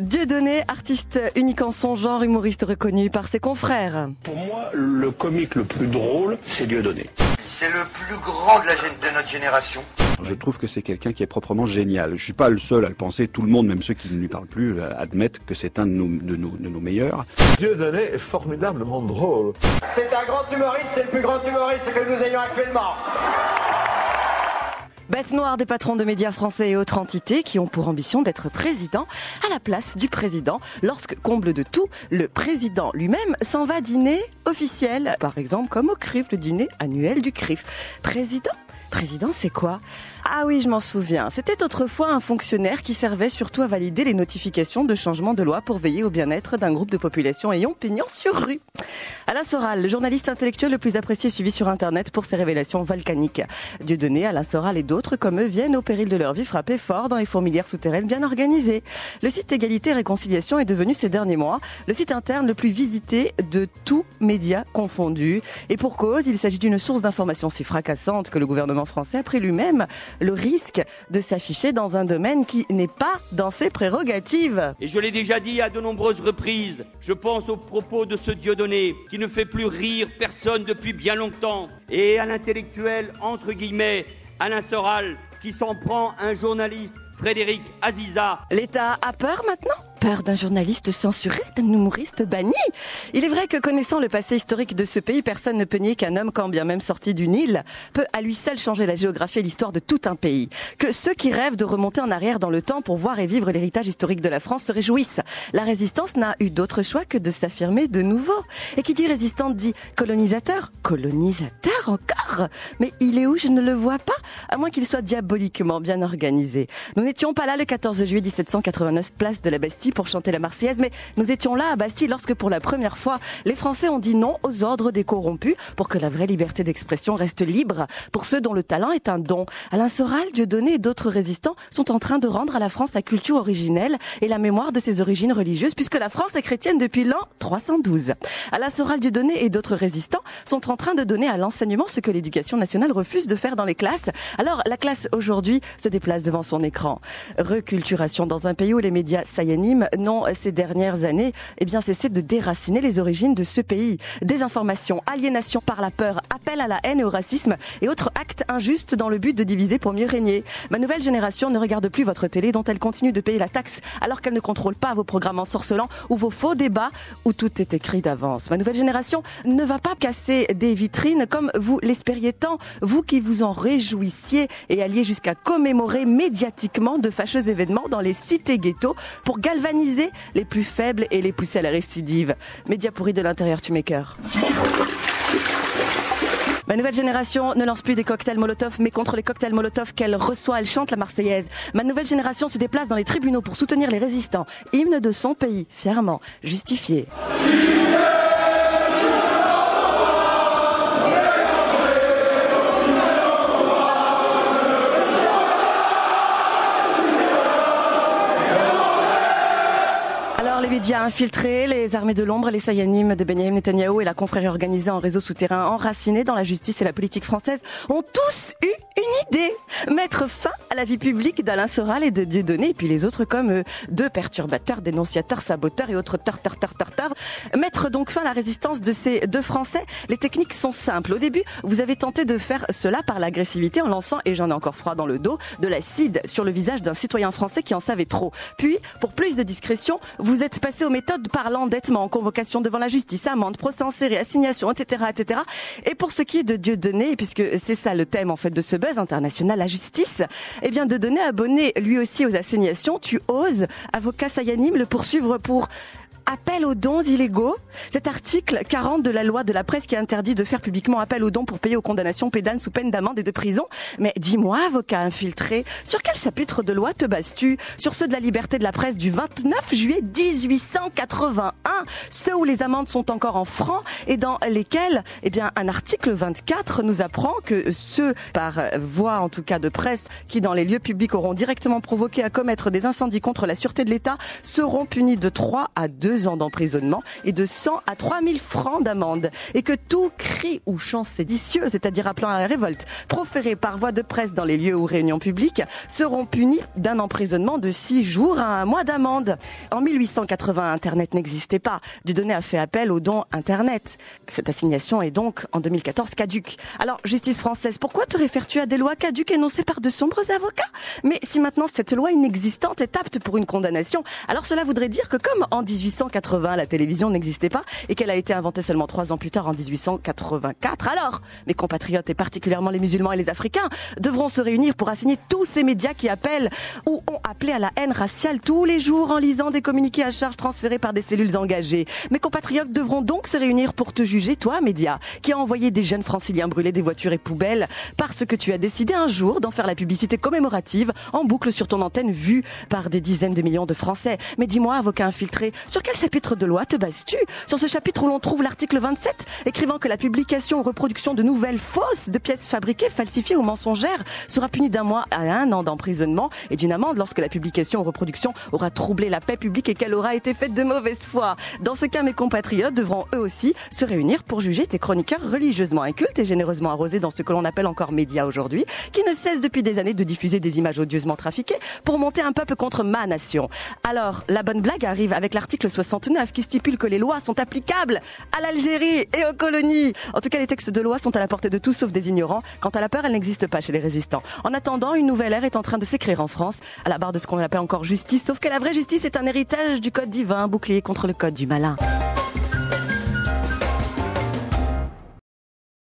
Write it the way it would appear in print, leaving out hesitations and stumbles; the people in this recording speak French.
Dieudonné, artiste unique en son genre, humoriste reconnu par ses confrères. Pour moi, le comique le plus drôle, c'est Dieudonné. C'est le plus grand de notre génération. Je trouve que c'est quelqu'un qui est proprement génial. Je suis pas le seul à le penser. Tout le monde, même ceux qui ne lui parlent plus, admettent que c'est un de nos meilleurs. Dieudonné est formidablement drôle. C'est un grand humoriste, c'est le plus grand humoriste que nous ayons actuellement. Bête noire des patrons de médias français et autres entités qui ont pour ambition d'être président à la place du président lorsque, comble de tout, le président lui-même s'en va dîner officiel. Par exemple, comme au CRIF, le dîner annuel du CRIF. Président, c'est quoi ? Ah oui, je m'en souviens. C'était autrefois un fonctionnaire qui servait surtout à valider les notifications de changement de loi pour veiller au bien-être d'un groupe de population ayant pignon sur rue. Alain Soral, le journaliste intellectuel le plus apprécié et suivi sur Internet pour ses révélations volcaniques. Dieudonné, Alain Soral et d'autres comme eux viennent au péril de leur vie frapper fort dans les fourmilières souterraines bien organisées. Le site Égalité et Réconciliation est devenu ces derniers mois le site interne le plus visité de tous médias confondus. Et pour cause, il s'agit d'une source d'information si fracassante que le gouvernement français a pris lui-même le risque de s'afficher dans un domaine qui n'est pas dans ses prérogatives. Et je l'ai déjà dit à de nombreuses reprises, je pense aux propos de ce Dieudonné qui ne fait plus rire personne depuis bien longtemps, et à l'intellectuel, entre guillemets, Alain Soral, qui s'en prend un journaliste, Frédéric Aziza. L'État a peur maintenant ? Peur d'un journaliste censuré, d'un humoriste banni. Il est vrai que connaissant le passé historique de ce pays, personne ne peut nier qu'un homme, quand bien même sorti du Nil, peut à lui seul changer la géographie et l'histoire de tout un pays. Que ceux qui rêvent de remonter en arrière dans le temps pour voir et vivre l'héritage historique de la France se réjouissent. La résistance n'a eu d'autre choix que de s'affirmer de nouveau. Et qui dit résistante dit colonisateur. Colonisateur encore ? Mais il est où ? Je ne le vois pas, à moins qu'il soit diaboliquement bien organisé. Nous n'étions pas là le 14 juillet 1789, place de la Bastille, pour chanter la Marseillaise, mais nous étions là à Bastille lorsque pour la première fois les Français ont dit non aux ordres des corrompus pour que la vraie liberté d'expression reste libre pour ceux dont le talent est un don. Alain Soral, Dieudonné et d'autres résistants sont en train de rendre à la France sa culture originelle et la mémoire de ses origines religieuses, puisque la France est chrétienne depuis l'an 312. Alain Soral, Dieudonné et d'autres résistants sont en train de donner à l'enseignement ce que l'éducation nationale refuse de faire dans les classes. Alors la classe aujourd'hui se déplace devant son écran. Reculturation dans un pays où les médias sayaniment n'ont ces dernières années cessé de déraciner les origines de ce pays. Désinformation, aliénation par la peur, appel à la haine et au racisme et autres actes injustes dans le but de diviser pour mieux régner. Ma nouvelle génération ne regarde plus votre télé dont elle continue de payer la taxe alors qu'elle ne contrôle pas vos programmes ensorcelants ou vos faux débats où tout est écrit d'avance. Ma nouvelle génération ne va pas casser des vitrines comme vous l'espériez tant, vous qui vous en réjouissiez et alliez jusqu'à commémorer médiatiquement de fâcheux événements dans les cités ghettos pour galvaniser les plus faibles et les pousser à la récidive. Média pourri de l'intérieur, tu m'écœures. Ma nouvelle génération ne lance plus des cocktails Molotov, mais contre les cocktails Molotov qu'elle reçoit, elle chante la Marseillaise. Ma nouvelle génération se déplace dans les tribunaux pour soutenir les résistants. Hymne de son pays, fièrement, justifié. Les médias infiltrés, les armées de l'ombre, les Sayanim de Benyamin Netanyahou et la confrérie organisée en réseau souterrain enraciné dans la justice et la politique française ont tous eu une idée. Mettre fin à la vie publique d'Alain Soral et de Dieudonné et puis les autres comme eux, deux perturbateurs, dénonciateurs, saboteurs et autres tartartartartar. Mettre donc fin à la résistance de ces deux Français. Les techniques sont simples. Au début, vous avez tenté de faire cela par l'agressivité en lançant, et j'en ai encore froid dans le dos, de l'acide sur le visage d'un citoyen français qui en savait trop. Puis, pour plus de discrétion, vous êtes passé aux méthodes par l'endettement, convocation devant la justice, amende, procès en série, assignation, etc., etc. Et pour ce qui est de Dieudonné, puisque c'est ça le thème en fait de ce buzz international, la justice, Dieudonné abonné lui aussi aux assignations. Tu oses, avocat Sayanim, le poursuivre pour appel aux dons illégaux. Cet article 40 de la loi de la presse qui interdit de faire publiquement appel aux dons pour payer aux condamnations pénales sous peine d'amende et de prison. Mais dis-moi, avocat infiltré, sur quel chapitre de loi te bases-tu ? Sur ceux de la liberté de la presse du 29 juillet 1881, ceux où les amendes sont encore en francs et dans lesquels, un article 24 nous apprend que ceux, par voie en tout cas de presse, qui dans les lieux publics auront directement provoqué à commettre des incendies contre la sûreté de l'État seront punis de 3 à 2 2 ans d'emprisonnement et de 100 à 3000 francs d'amende. Et que tout cri ou chant séditieux, c'est-à-dire appelant à la révolte, proféré par voie de presse dans les lieux ou réunions publiques, seront punis d'un emprisonnement de 6 jours à 1 mois d'amende. En 1880, Internet n'existait pas. Dieudonné a fait appel au don Internet. Cette assignation est donc, en 2014, caduque. Alors, justice française, pourquoi te réfères-tu à des lois caduques énoncées par de sombres avocats? Mais si maintenant cette loi inexistante est apte pour une condamnation, alors cela voudrait dire que comme en 1880, la télévision n'existait pas et qu'elle a été inventée seulement 3 ans plus tard en 1884, alors mes compatriotes et particulièrement les musulmans et les Africains devront se réunir pour assigner tous ces médias qui appellent ou ont appelé à la haine raciale tous les jours en lisant des communiqués à charge transférés par des cellules engagées. Mes compatriotes devront donc se réunir pour te juger, toi, média, qui a envoyé des jeunes franciliens brûler des voitures et poubelles parce que tu as décidé un jour d'en faire la publicité commémorative en boucle sur ton antenne vue par des dizaines de millions de Français. Mais dis-moi, avocat infiltré, sur quel chapitre de loi te bases-tu? Sur ce chapitre où l'on trouve l'article 27, écrivant que la publication ou reproduction de nouvelles fausses, de pièces fabriquées, falsifiées ou mensongères sera punie d'1 mois à 1 an d'emprisonnement et d'une amende lorsque la publication ou reproduction aura troublé la paix publique et qu'elle aura été faite de mauvaise foi. Dans ce cas, mes compatriotes devront eux aussi se réunir pour juger tes chroniqueurs religieusement incultes et généreusement arrosés dans ce que l'on appelle encore médias aujourd'hui, qui ne cessent depuis des années de diffuser des images odieusement trafiquées pour monter un peuple contre ma nation. Alors, la bonne blague arrive avec l'article 69 qui stipule que les lois sont applicables à l'Algérie et aux colonies. En tout cas, les textes de loi sont à la portée de tous sauf des ignorants. Quant à la peur, elle n'existe pas chez les résistants. En attendant, une nouvelle ère est en train de s'écrire en France, à la barre de ce qu'on appelle encore justice, sauf que la vraie justice est un héritage du code divin, bouclier contre le code du malin.